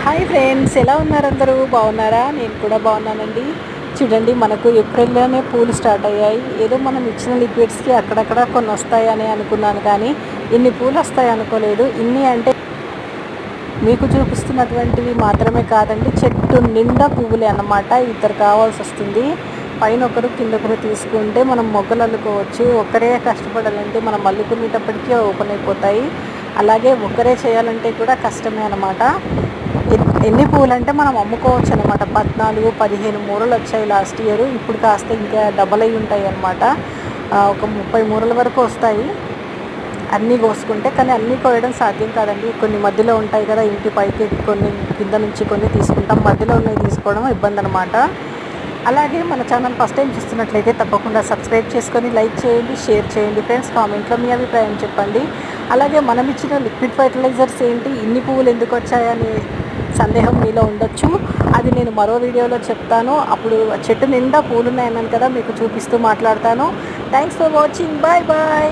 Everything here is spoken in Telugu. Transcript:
హాయ్ ఫ్రెండ్స్, ఎలా ఉన్నారు? అందరూ బాగున్నారా? నేను కూడా బాగున్నానండి. చూడండి, మనకు ఏప్రిల్లోనే పూలు స్టార్ట్ అయ్యాయి. ఏదో మనం ఇచ్చిన లిక్విడ్స్కి అక్కడక్కడ కొన్ని వస్తాయని అనుకున్నాను, కానీ ఇన్ని పూలు వస్తాయి అనుకోలేదు. ఇన్ని అంటే మీకు చూపిస్తున్నటువంటివి మాత్రమే కాదండి, చెట్టు నిండా పువ్వులే అన్నమాట. ఇద్దరు కావాల్సి వస్తుంది. పైన ఒకరు కింద ఒకరు తీసుకుంటే మనం మొగ్గలు అల్లుకోవచ్చు. ఒక్కరే కష్టపడాలంటే మనం అల్లుకునేటప్పటికీ ఓపెన్ అయిపోతాయి. అలాగే ఒక్కరే చేయాలంటే కూడా కష్టమే అన్నమాట. ఎన్ని పూలు అంటే మనం అమ్ముకోవచ్చు అనమాట. 14-15 మూరలు వచ్చాయి లాస్ట్ ఇయర్. ఇప్పుడు కాస్త ఇంకా డబల్ అయి ఉంటాయి అన్నమాట. ఒక 30 మూరల వరకు వస్తాయి అన్నీ కోసుకుంటే. కానీ అన్నీ కోయడం సాధ్యం కాదండి. కొన్ని మధ్యలో ఉంటాయి కదా, ఇంటి పైకి కొన్ని, కింద నుంచి కొన్ని తీసుకుంటాం. మధ్యలో ఉన్నవి తీసుకోవడం ఇబ్బంది అనమాట. అలాగే మన ఛానల్ ఫస్ట్ టైం చూస్తున్నట్లయితే తప్పకుండా సబ్స్క్రైబ్ చేసుకొని లైక్ చేయండి, షేర్ చేయండి ఫ్రెండ్స్. కామెంట్లో మీ అభిప్రాయం చెప్పండి. అలాగే మనం ఇచ్చిన లిక్విడ్ ఫర్టిలైజర్స్ ఏంటి, ఇన్ని పువ్వులు ఎందుకు వచ్చాయని సందేహం మీలో ఉండొచ్చు. అది నేను మరో వీడియోలో చెప్తాను. అప్పుడు చెట్టు నిండా పూలు ఉన్నాయన్నాను కదా, మీకు చూపిస్తూ మాట్లాడతాను. Thanks for watching. Bye bye.